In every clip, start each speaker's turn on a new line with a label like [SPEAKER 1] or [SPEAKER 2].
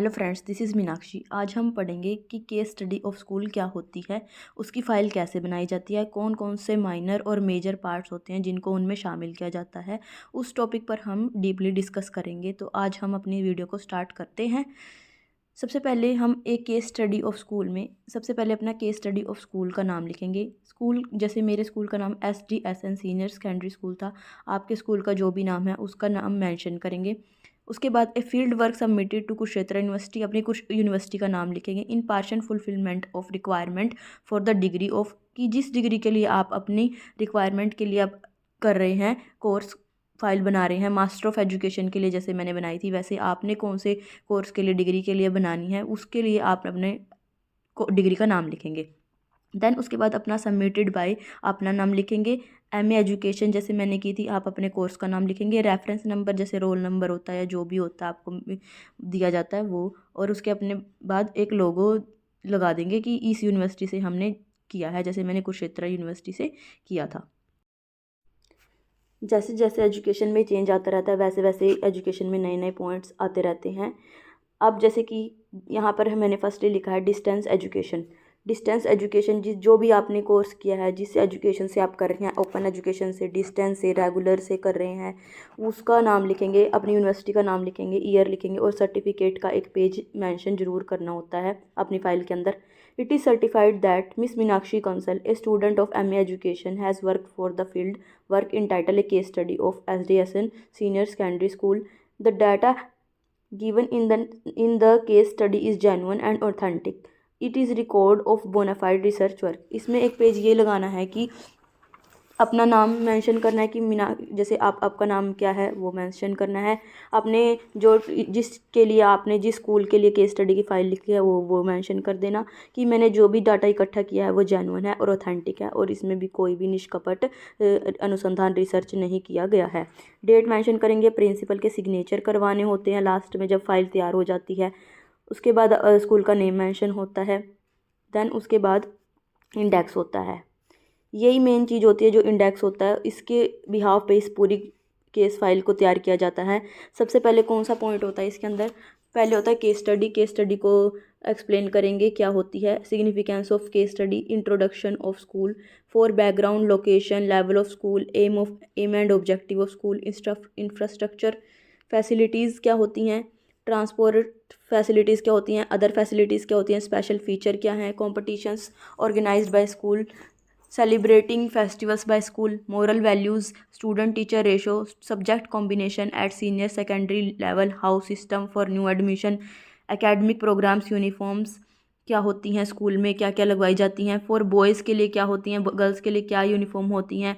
[SPEAKER 1] Hello friends, this is Meenakshi. आज हम पढ़ेंगे कि केस स्टडी ऑफ स्कूल क्या होती है, उसकी फ़ाइल कैसे बनाई जाती है, कौन कौन से माइनर और मेजर पार्ट्स होते हैं जिनको उनमें शामिल किया जाता है। उस टॉपिक पर हम डीपली डिस्कस करेंगे। तो आज हम अपनी वीडियो को स्टार्ट करते हैं। सबसे पहले हम एक केस स्टडी ऑफ स्कूल में सबसे पहले अपना केस स्टडी ऑफ स्कूल का नाम लिखेंगे। स्कूल, जैसे मेरे स्कूल का नाम SDSN सीनियर सेकेंडरी स्कूल था, आपके स्कूल का जो भी नाम है उसका नाम मेंशन करेंगे। उसके बाद a field work submitted to Kurukshetra university, अपनी कुछ यूनिवर्सिटी का नाम लिखेंगे। In partial fulfilment of requirement for the degree of, कि जिस डिग्री के लिए आप अपनी रिक्वायरमेंट के लिए आप कर रहे हैं कोर्स, फाइल बना रहे हैं मास्टर ऑफ एजुकेशन के लिए, जैसे मैंने बनाई थी वैसे आपने कौन से कोर्स के लिए डिग्री के लिए बनानी है उसके लिए आप अपने डिग्री का नाम लिखेंगे। देन उसके बाद अपना सबमिटेड बाय अपना नाम लिखेंगे। MA एजुकेशन जैसे मैंने की थी, आप अपने कोर्स का नाम लिखेंगे। रेफरेंस नंबर जैसे रोल नंबर होता है या जो भी होता है आपको दिया जाता है वो, और उसके अपने बाद एक लोगो लगा देंगे कि इस यूनिवर्सिटी से हमने किया है, जैसे मैंने कुरुक्षेत्र यूनिवर्सिटी से किया था। जैसे जैसे एजुकेशन में चेंज आता रहता है वैसे वैसे एजुकेशन में नए नए पॉइंट्स आते रहते हैं। अब जैसे कि यहाँ पर मैंने फर्स्टली लिखा है डिस्टेंस एजुकेशन। डिस्टेंस एजुकेशन जो भी आपने कोर्स किया है, जिस एजुकेशन से आप कर रहे हैं, ओपन एजुकेशन से, डिस्टेंस से, रेगुलर से कर रहे हैं, उसका नाम लिखेंगे, अपनी यूनिवर्सिटी का नाम लिखेंगे, ईयर लिखेंगे और सर्टिफिकेट का एक पेज मेंशन जरूर करना होता है अपनी फाइल के अंदर। It is certified that miss Meenakshi Kansal, a student of MA education, has work for the field work in title a case study of SDSN senior secondary school. The data given in the case study is genuine and authentic. It is record of bona fide research work. इसमें एक page ये लगाना है कि अपना नाम mention करना है कि जैसे आपका नाम क्या है वो मेंशन करना है। आपने जो जिसके लिए आपने जिस स्कूल के लिए केस स्टडी की फ़ाइल लिखी है वो मेंशन कर देना कि मैंने जो भी डाटा इकट्ठा किया है वो जेन्युइन है और ऑथेंटिक है और इसमें भी कोई भी निष्कपट अनुसंधान रिसर्च नहीं किया गया है। डेट मेंशन करेंगे। प्रिंसिपल के सिग्नेचर करवाने होते हैं लास्ट में जब फाइल तैयार हो जाती है। उसके बाद स्कूल का नेम मेंशन होता है। देन उसके बाद इंडेक्स होता है। यही मेन चीज़ होती है जो इंडेक्स होता है, इसके बिहाफ पे इस पूरी केस फाइल को तैयार किया जाता है। सबसे पहले कौन सा पॉइंट होता है इसके अंदर, पहले होता है केस स्टडी। केस स्टडी को एक्सप्लेन करेंगे क्या होती है। Significance of case study, introduction of school, for background, location, level of school, aim and objective of school, infrastructure, facilities क्या होती हैं, ट्रांसपोर्ट फैसिलिटीज़ क्या होती हैं, अदर फैसिलिटीज़ क्या होती हैं, स्पेशल फीचर क्या हैं, competitions organised by school, celebrating festivals by school, moral values, student teacher ratio, subject combination at senior secondary level, house system for new admission, academic programs, uniforms क्या होती हैं school में, क्या क्या लगवाई जाती हैं, फॉर बॉयज़ के लिए क्या होती हैं, गर्ल्स के लिए क्या यूनिफॉर्म होती हैं,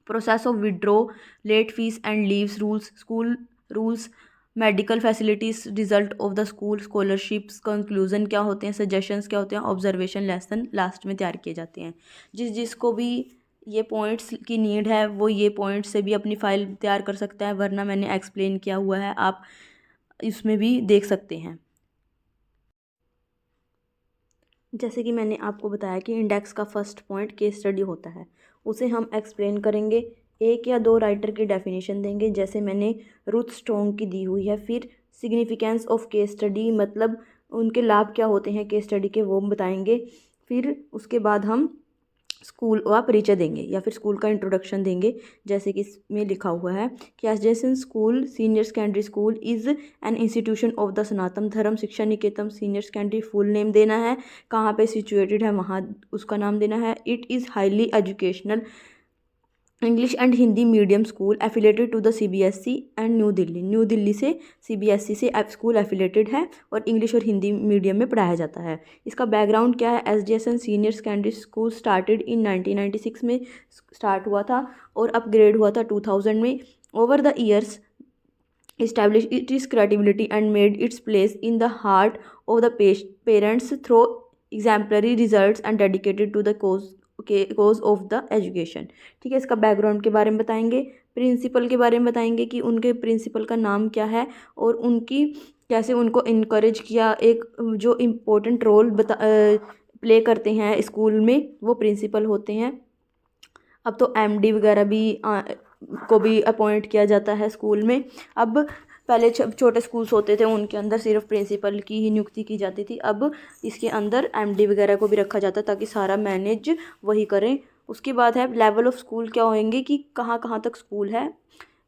[SPEAKER 1] process of withdraw, late fees and leaves rules, school rules, medical facilities, result of the school, scholarships, conclusion क्या होते हैं, सजेशंस क्या होते हैं, ऑब्जर्वेशन लेसन लास्ट में तैयार किए जाते हैं। जिसको भी ये पॉइंट्स की नीड है वो ये पॉइंट्स से भी अपनी फ़ाइल तैयार कर सकता है, वरना मैंने एक्सप्लेन किया हुआ है, आप इसमें भी देख सकते हैं। जैसे कि मैंने आपको बताया कि इंडेक्स का फर्स्ट पॉइंट केस स्टडी होता है, उसे हम एक्सप्लेन करेंगे। एक या दो राइटर की डेफिनेशन देंगे, जैसे मैंने रुथ स्ट्रोंग की दी हुई है। फिर सिग्निफिकेंस ऑफ केस स्टडी, मतलब उनके लाभ क्या होते हैं केस स्टडी के, वो बताएंगे। फिर उसके बाद हम स्कूल का परिचय देंगे या फिर स्कूल का इंट्रोडक्शन देंगे, जैसे कि इसमें लिखा हुआ है कि SJSN school senior secondary school is an institution of the Sanatan Dharma Shiksha Niketan senior secondary, full name देना है, कहाँ पे सिचुएटेड है वहाँ उसका नाम देना है। It is highly educational English and Hindi medium school affiliated to the CBSE and new Delhi से CBSE से स्कूल एफिलेटेड है और इंग्लिश और हिंदी मीडियम में पढ़ाया जाता है। इसका बैकग्राउंड क्या है, SDSN senior secondary school started in 1996 में स्टार्ट हुआ था और अपग्रेड हुआ था 2000 में। Over the years established its credibility and made its place in the heart of the parents through exemplary results and dedicated to the cause of the education। ठीक है, इसका बैकग्राउंड के बारे में बताएंगे। प्रिंसिपल के बारे में बताएंगे कि उनके प्रिंसिपल का नाम क्या है और उनकी कैसे उनको इनकरेज किया, एक जो इम्पोर्टेंट रोल प्ले करते हैं स्कूल में वो प्रिंसिपल होते हैं। अब तो MD वगैरह भी को भी अपॉइंट किया जाता है स्कूल में। अब पहले छोटे स्कूल्स होते थे, उनके अंदर सिर्फ प्रिंसिपल की ही नियुक्ति की जाती थी। अब इसके अंदर एमडी वगैरह को भी रखा जाता है ताकि सारा मैनेज वही करें। उसके बाद है लेवल ऑफ स्कूल, क्या होंगे कि कहाँ कहाँ तक स्कूल है।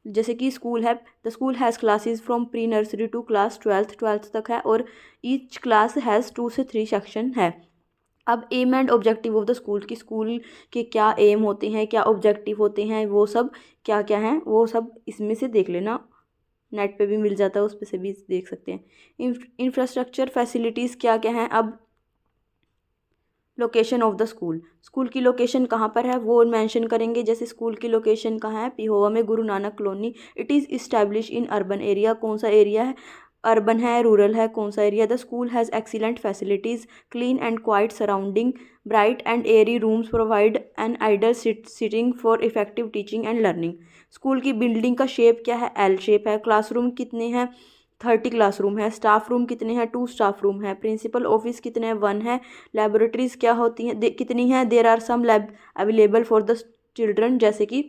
[SPEAKER 1] जैसे कि स्कूल है, the school has classes from pre nursery to class twelfth तक है, और ईच क्लास हैज़ 2 से 3 सेक्शन है। अब aim and objective of the school, की स्कूल के क्या एम होते हैं, क्या ऑब्जेक्टिव होते हैं, वो सब क्या क्या हैं, वो सब इसमें से देख लेना। नेट पे भी मिल जाता है, उस पे से भी देख सकते हैं। इंफ्रास्ट्रक्चर फैसिलिटीज़ क्या क्या हैं। अब location of the school, school की लोकेशन कहाँ पर है वो मेंशन करेंगे। जैसे स्कूल की लोकेशन कहाँ है, पिहोवा में Guru Nanak colony. It is establish in urban area, कौन सा एरिया है, अर्बन है, रूरल है, कौन सा area. The school has excellent facilities, clean and quiet surrounding, bright and airy rooms provide an ideal sitting for effective teaching and learning. School की building का shape क्या है, एल शेप है। क्लासरूम कितने हैं, 30 क्लासरूम है। स्टाफ रूम कितने हैं, 2 स्टाफ रूम है। प्रिंसिपल ऑफिस कितने हैं, 1 है। लेबोरेटरीज क्या होती हैं, कितनी हैं, there are some lab available for the children, जैसे कि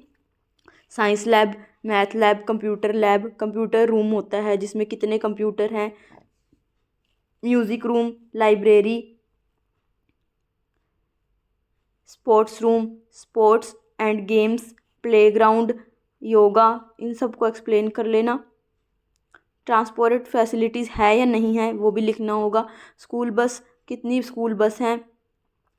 [SPEAKER 1] science lab, math lab, computer lab. Computer room होता है जिसमें कितने कंप्यूटर हैं। Music room, library, sports room, sports and games, playground, yoga, इन सब को एक्सप्लेन कर लेना। ट्रांसपोर्ट फैसिलिटीज़ है या नहीं है वो भी लिखना होगा। स्कूल बस, कितनी स्कूल बस हैं,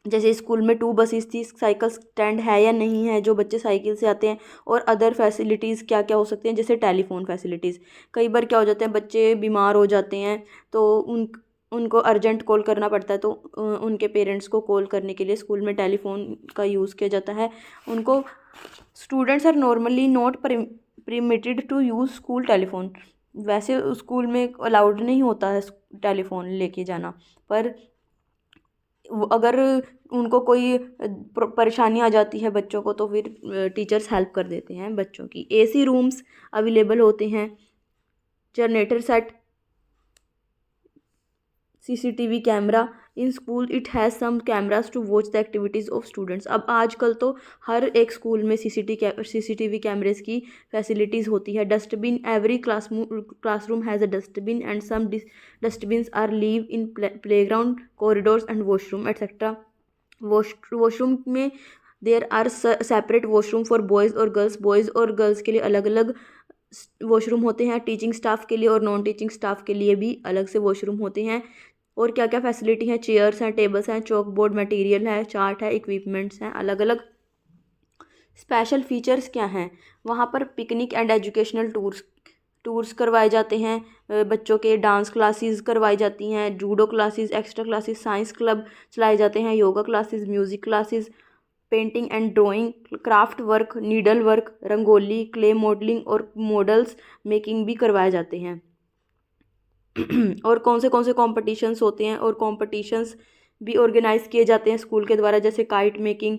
[SPEAKER 1] जैसे स्कूल में 2 बसेस थी। साइकिल स्टैंड है या नहीं है, जो बच्चे साइकिल से आते हैं। और अदर फैसिलिटीज़ क्या क्या हो सकती हैं, जैसे टेलीफोन फैसिलिटीज़। कई बार क्या हो जाते हैं, बच्चे बीमार हो जाते हैं तो उनको अर्जेंट कॉल करना पड़ता है, तो उनके पेरेंट्स को कॉल करने के लिए स्कूल में टेलीफोन का यूज़ किया जाता है। उनको students are normally not permitted to use school telephone, वैसे स्कूल में अलाउड नहीं होता है टेलीफोन लेके जाना, पर अगर उनको कोई परेशानी आ जाती है बच्चों को, तो फिर टीचर्स हेल्प कर देते हैं बच्चों की। एसी रूम्स अवेलेबल होते हैं। Generator set, CCTV camera in school, it has some cameras to watch the activities of students. अब आजकल तो हर एक स्कूल में सीसीटीवी कैमरेज की फैसिलिटीज़ होती है। Dustbin, every classroom has a dustbin and some dustbins are leave in playground, corridors and washroom etcetera. Washroom में there are separate washroom for boys और गर्ल्स के लिए अलग अलग वॉशरूम होते हैं। टीचिंग स्टाफ के लिए और नॉन टीचिंग स्टाफ के लिए भी अलग से वॉशरूम होते हैं। और क्या क्या फैसिलिटी हैं, चेयर्स हैं, टेबल्स हैं, चॉक बोर्ड मटेरियल है, चार्ट है, इक्विपमेंट्स हैं अलग अलग। स्पेशल फीचर्स क्या हैं, वहाँ पर पिकनिक एंड एजुकेशनल टूर्स करवाए जाते हैं। बच्चों के डांस क्लासेस करवाई जाती हैं, judo classes, extra classes, science club चलाए जाते हैं, yoga classes, music classes, painting and drawing, craft work, needle work, rangoli, clay modelling और मॉडल्स मेकिंग भी करवाए जाते हैं। और कौन से कॉम्पिटिशन्स होते हैं, और कॉम्पिटिशन्स भी ऑर्गेनाइज किए जाते हैं स्कूल के द्वारा, जैसे kite making,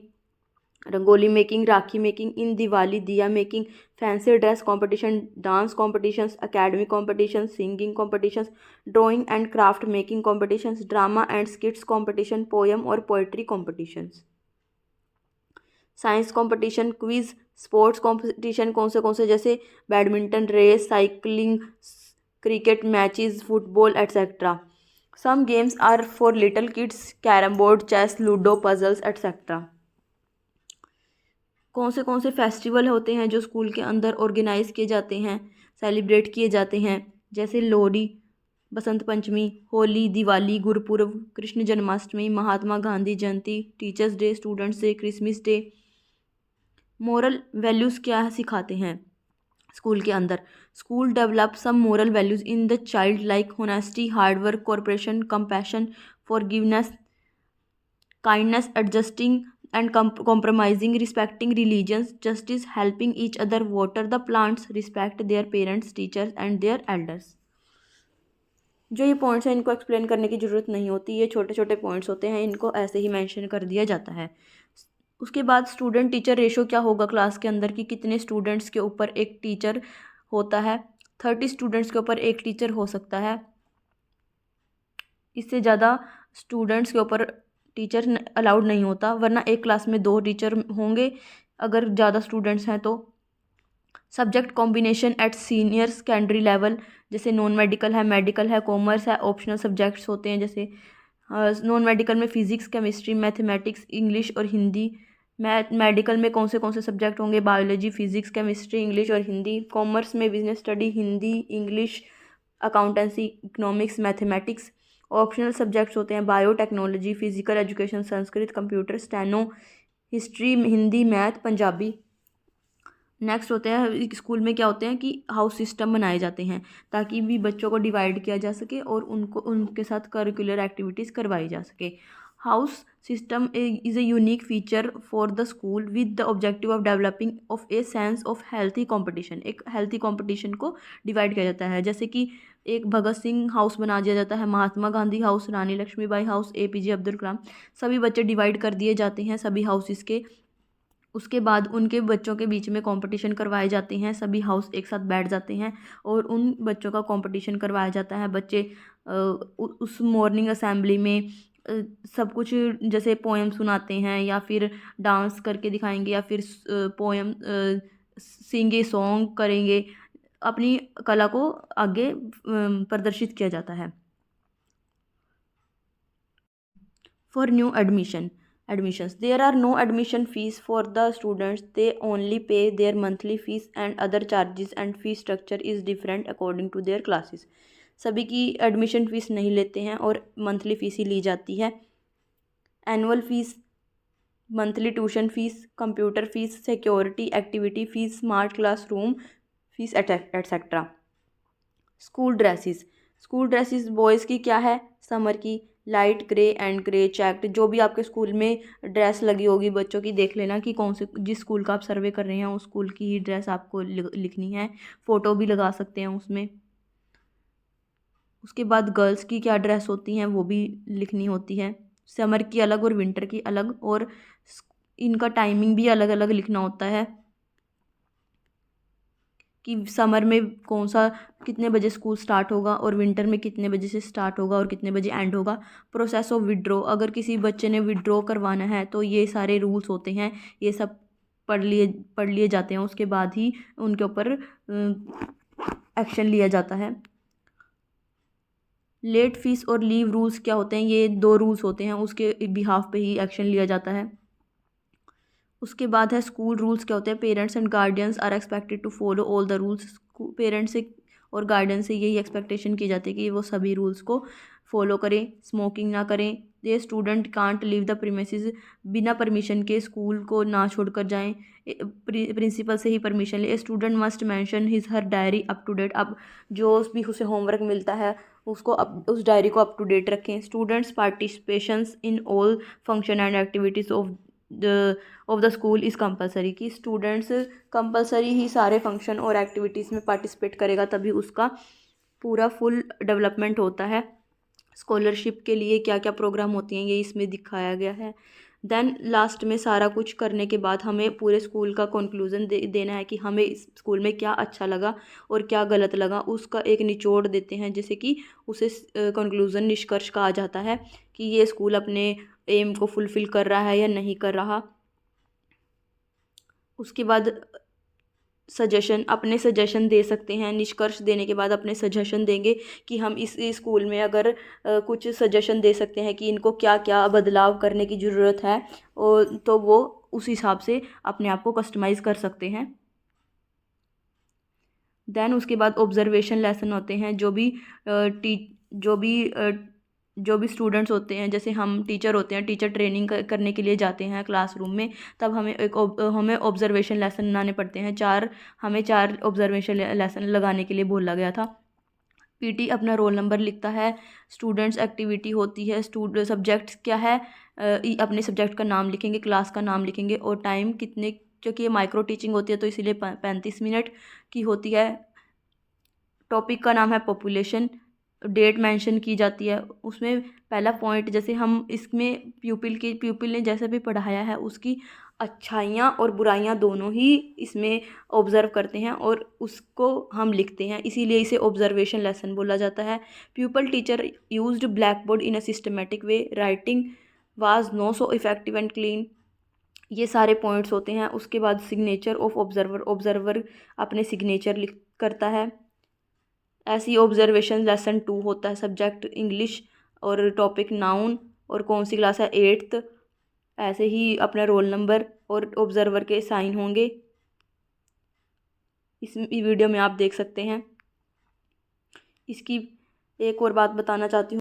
[SPEAKER 1] rangoli making, rakhi making, in Diwali diya making, fancy dress competition, dance competitions, academic competitions, singing competitions, drawing and craft making competitions, drama and skits competition, poem और poetry competitions, science competition, quiz, sports competition कौन से जैसे badminton, race, cycling, cricket matches, football etcetera. Some games are for little kids, carrom board, chess, ludo, puzzles etcetera. कौन से festival होते हैं जो school के अंदर ऑर्गेनाइज किए जाते हैं, सेलिब्रेट किए जाते हैं, जैसे Lohri, Basant Panchami, Holi, Diwali, Gurpurab, Krishna Janmashtami, Mahatma Gandhi Jayanti, teachers day, students day, Christmas day. Moral values क्या सिखाते हैं स्कूल के अंदर, school develop some moral values in the child like honesty, hard work, cooperation, compassion, forgiveness, kindness, adjusting and compromising, respecting religions, justice, helping each other, water the plants, respect their parents, teachers and their elders। जो ये points हैं इनको explain करने की ज़रूरत नहीं होती, ये छोटे छोटे पॉइंट्स होते हैं, इनको ऐसे ही मेंशन कर दिया जाता है। उसके बाद स्टूडेंट टीचर रेशो क्या होगा क्लास के अंदर, कि कितने स्टूडेंट्स के ऊपर एक टीचर होता है। 30 स्टूडेंट्स के ऊपर एक टीचर हो सकता है, इससे ज़्यादा स्टूडेंट्स के ऊपर टीचर अलाउड नहीं होता, वरना एक क्लास में 2 टीचर होंगे अगर ज़्यादा स्टूडेंट्स हैं तो। Subject combination at senior secondary level, जैसे नॉन मेडिकल है, कॉमर्स है, ऑप्शनल सब्जेक्ट्स होते हैं, जैसे नॉन मेडिकल में फिजिक्स, केमिस्ट्री, मैथमेटिक्स, इंग्लिश और हिंदी। मेडिकल में कौन से सब्जेक्ट होंगे? बायोलॉजी, फिजिक्स, केमिस्ट्री, इंग्लिश और हिंदी। कॉमर्स में business study, Hindi, English, accountancy, economics, mathematics. Optional subjects होते हैं biotechnology, physical education, Sanskrit, computer, steno, history, Hindi, math, Punjabi. Next होते हैं स्कूल में क्या होते हैं कि हाउस सिस्टम बनाए जाते हैं ताकि भी बच्चों को डिवाइड किया जा सके और उनको उनके साथ करिकुलर एक्टिविटीज़ करवाई जा सके। House system is a unique feature for the school with the objective of developing of a sense of healthy competition. एक हेल्थी कंपटीशन को डिवाइड किया जाता है, जैसे कि एक भगत सिंह हाउस बना दिया जाता है, महात्मा गांधी हाउस, रानी लक्ष्मीबाई हाउस, APJ अब्दुल कलाम। सभी बच्चे डिवाइड कर दिए जाते हैं सभी हाउसेस के। उसके बाद उनके बच्चों के बीच में कंपटीशन करवाए जाते हैं, सभी हाउस एक साथ बैठ जाते हैं और उन बच्चों का कंपटीशन करवाया जाता है। बच्चे उस मॉर्निंग असेंबली में सब कुछ, जैसे पोएम सुनाते हैं या फिर डांस करके दिखाएंगे या फिर पोएम सिंगे सॉन्ग करेंगे। अपनी कला को आगे प्रदर्शित किया जाता है। For new admissions, there are no admission fees for the students, they only pay their monthly fees and other charges, and fee structure is different according to their classes। सभी की एडमिशन फ़ीस नहीं लेते हैं और monthly fees ही ली जाती है। Annual fees, monthly tuition fees, computer fees, security, activity fees, smart classroom fees etcetera. School dresses boys की क्या है? समर की light grey and grey checked. जो भी आपके स्कूल में ड्रेस लगी होगी बच्चों की, देख लेना कि कौन से, जिस स्कूल का आप सर्वे कर रहे हैं उस स्कूल की ही ड्रेस आपको लिखनी है। फ़ोटो भी लगा सकते हैं उसमें। उसके बाद गर्ल्स की क्या ड्रेस होती हैं वो भी लिखनी होती है। समर की अलग और विंटर की अलग, और इनका टाइमिंग भी अलग अलग लिखना होता है कि समर में कौन सा कितने बजे स्कूल स्टार्ट होगा और विंटर में कितने बजे से स्टार्ट होगा और कितने बजे एंड होगा। प्रोसेस ऑफ विड्रॉ, अगर किसी बच्चे ने विड्रॉ करवाना है तो ये सारे रूल्स होते हैं, ये सब पढ़ लिए जाते हैं, उसके बाद ही उनके ऊपर एक्शन लिया जाता है। लेट फीस और लीव रूल्स क्या होते हैं? ये 2 रूल्स होते हैं, उसके बिहाफ पे ही एक्शन लिया जाता है। उसके बाद है स्कूल रूल्स क्या होते हैं? Parents and guardians are expected to follow all the rules. Parents से और गार्डियन से यही एक्सपेक्टेशन की जाती है कि वो सभी रूल्स को फॉलो करें, स्मोकिंग ना करें। ये student can't leave the premises, बिना परमिशन के स्कूल को ना छोड़कर जाएं, प्रिंसिपल से ही परमिशन ले। Student must mention his her diary up to date. अब जो भी उसे होमवर्क मिलता है उसको उस डायरी को अप टू डेट रखें। Students participations in all function and activities of the school is compulsory, कि स्टूडेंट्स कंपलसरी ही सारे फंक्शन और एक्टिविटीज़ में पार्टिसिपेट करेगा तभी उसका पूरा फुल डेवलपमेंट होता है। स्कॉलरशिप के लिए क्या क्या प्रोग्राम होती हैं ये इसमें दिखाया गया है। देन लास्ट में सारा कुछ करने के बाद हमें पूरे स्कूल का कंक्लूजन देना है कि हमें इस स्कूल में क्या अच्छा लगा और क्या गलत लगा, उसका एक निचोड़ देते हैं, जैसे कि उसे कंक्लूजन निष्कर्ष कहा जाता है कि ये स्कूल अपने एम को फुलफ़िल कर रहा है या नहीं कर रहा। उसके बाद अपने सजेशन दे सकते हैं। निष्कर्ष देने के बाद अपने सजेशन देंगे कि हम इस स्कूल में अगर कुछ सजेशन दे सकते हैं कि इनको क्या क्या बदलाव करने की ज़रूरत है, और तो वो उस हिसाब से अपने आप को कस्टमाइज़ कर सकते हैं। देन उसके बाद ऑब्जर्वेशन लेसन होते हैं। जो भी स्टूडेंट्स होते हैं, जैसे हम टीचर होते हैं, टीचर ट्रेनिंग करने के लिए जाते हैं क्लासरूम में, तब हमें ऑब्जर्वेशन लेसन बनाने पड़ते हैं। हमें 4 ऑब्जर्वेशन लेसन लगाने के लिए बोला गया था। PT अपना रोल नंबर लिखता है। स्टूडेंट्स एक्टिविटी होती है। सब्जेक्ट्स क्या है? अपने सब्जेक्ट का नाम लिखेंगे, क्लास का नाम लिखेंगे और टाइम कितने, क्योंकि ये माइक्रो टीचिंग होती है तो इसीलिए 35 मिनट की होती है। टॉपिक का नाम है पॉपुलेशन। डेट मेंशन की जाती है। उसमें पहला पॉइंट, जैसे हम इसमें प्यूपिल ने जैसे भी पढ़ाया है उसकी अच्छाइयाँ और बुराइयाँ दोनों ही इसमें ऑब्ज़र्व करते हैं और उसको हम लिखते हैं, इसीलिए इसे ऑब्जर्वेशन लेसन बोला जाता है। Pupil teacher used black board in a systematic way, writing was no so effective and clean. ये सारे पॉइंट्स होते हैं। उसके बाद सिग्नेचर ऑफ ऑब्जर्वर, ऑब्जर्वर अपने सिग्नेचर लिख करता है। ऐसी ऑब्जर्वेशन लेसन 2 होता है, सब्जेक्ट इंग्लिश और टॉपिक नाउन, और कौन सी क्लास है, 8th। ऐसे ही अपना रोल नंबर और ऑब्जर्वर के साइन होंगे, इस वीडियो में आप देख सकते हैं। इसकी एक और बात बताना चाहती हूँ।